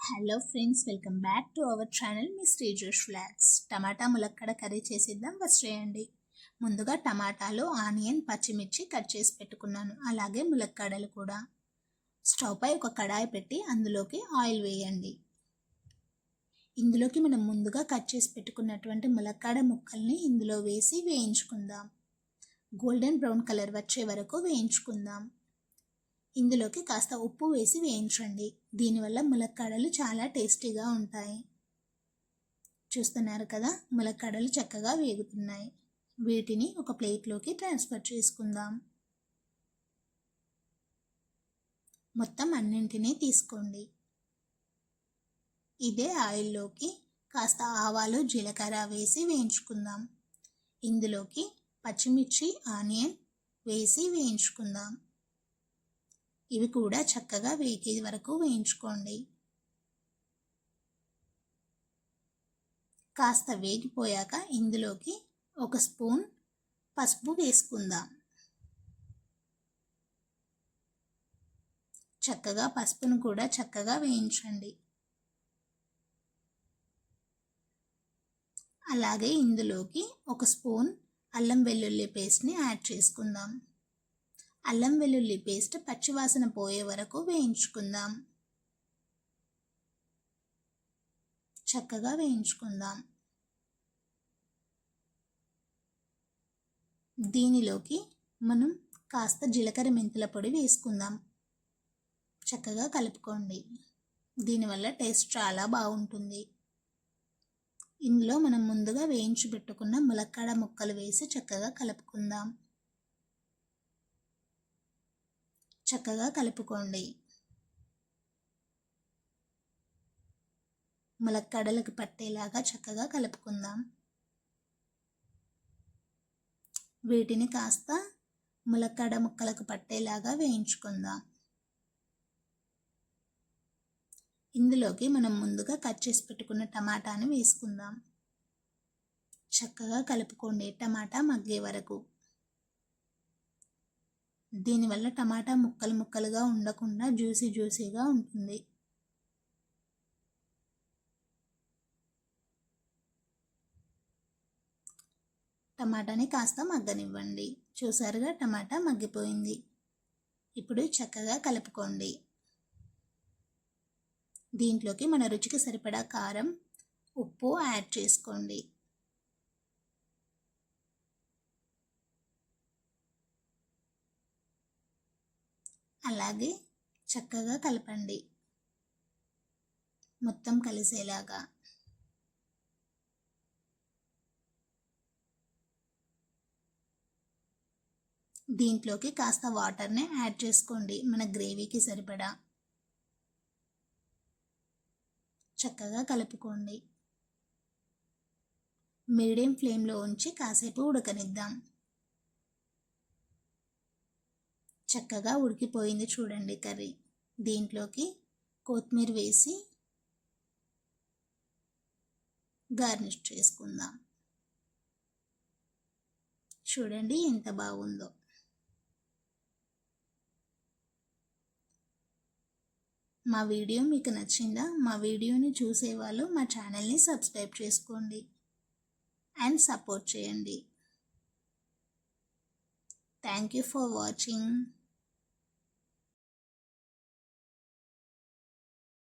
Hello friends, welcome back to our channel miss Srijosh vlogs. Tomato ములక్కడ curry చేసేద్దాం. First చేయండి. ముందుగా టమాటాలు, ఆనియన్, పచ్చిమిర్చి కట్ చేసి పెట్టుకున్నాను. అలాగే ములక్కాడలు కూడా. స్టవ్ పై ఒక కడాయి పెట్టి అందులోకి ఆయిల్ వేయండి. ఇందులోకి మనం ముందుగా కట్ చేసి పెట్టుకున్నటువంటి ములక్కాడ ముక్కల్ని ఇందులో వేసి వేయించుకుందాం. గోల్డెన్ బ్రౌన్ కలర్ వచ్చే వరకు వేయించుకుందాం. ఇందులోకి కాస్త ఉప్పు వేసి వేయించండి. దీనివల్ల ములక్కాడలు చాలా టేస్టీగా ఉంటాయి. చూస్తున్నారు కదా, ములక్కాడలు చక్కగా వేగుతున్నాయి. వీటిని ఒక ప్లేట్లోకి ట్రాన్స్ఫర్ చేసుకుందాం. మొత్తం అన్నింటినీ తీసుకోండి. ఇదే ఆయిల్లోకి కాస్త ఆవాలు, జీలకర్ర వేసి వేయించుకుందాం. ఇందులోకి పచ్చిమిర్చి, ఆనియన్ వేసి వేయించుకుందాం. ఇవి కూడా చక్కగా వేగే వరకు వేయించుకోండి. కాస్త వేగిపోయాక ఇందులోకి ఒక స్పూన్ పసుపు వేసుకుందాం. చక్కగా పసుపును కూడా చక్కగా వేయించండి. అలాగే ఇందులోకి ఒక స్పూన్ అల్లం వెల్లుల్లి పేస్ట్ని యాడ్ చేసుకుందాం. అల్లం వెల్లుల్లి పేస్ట్ పచ్చివాసన పోయే వరకు వేయించుకుందాం. చక్కగా వేయించుకుందాం. దీనిలోకి మనం కాస్త జీలకర్ర మెంతుల పొడి వేసుకుందాం. చక్కగా కలుపుకోండి. దీనివల్ల టేస్ట్ చాలా బాగుంటుంది. ఇందులో మనం ముందుగా వేయించి పెట్టుకున్న ములక్కాడ ముక్కలు వేసి చక్కగా కలుపుకుందాం. చక్కగా కలుపుకోండి. ములక్కాడలకు పట్టేలాగా చక్కగా కలుపుకుందాం. వీటిని కాస్త ములక్కాడ ముక్కలకు పట్టేలాగా వేయించుకుందాం. ఇందులోకి మనం ముందుగా కట్ చేసి పెట్టుకున్న టమాటాను వేసుకుందాం. చక్కగా కలుపుకోండి టమాటా మగ్గే వరకు. దీనివల్ల టమాటా ముక్కలు ముక్కలుగా ఉండకుండా జ్యూసీగా ఉంటుంది. టమాటాని కాస్త మగ్గనివ్వండి. చూసారుగా, టమాటా మగ్గిపోయింది. ఇప్పుడు చక్కగా కలుపుకోండి. దీంట్లోకి మన రుచికి సరిపడా కారం, ఉప్పు యాడ్ చేసుకోండి. అలాగే చక్కగా కలపండి మొత్తం కలిసేలాగా. దీంట్లోకి కాస్త వాటర్ని యాడ్ చేసుకోండి మన గ్రేవీకి సరిపడా. చక్కగా కలుపుకోండి. మీడియం ఫ్లేమ్లో ఉంచి కాసేపు ఉడకనిద్దాం. చక్కగా ఉడికిపోయింది చూడండి కర్రీ. దీంట్లోకి కొత్తిమీర వేసి గార్నిష్ చేసుకుందాం. చూడండి ఎంత బాగుందో. మా వీడియో మీకు నచ్చిందా? మా వీడియోని చూసేవాళ్ళు మా ఛానల్ని సబ్స్క్రైబ్ చేసుకోండి అండ్ సపోర్ట్ చేయండి. Thank you for watching.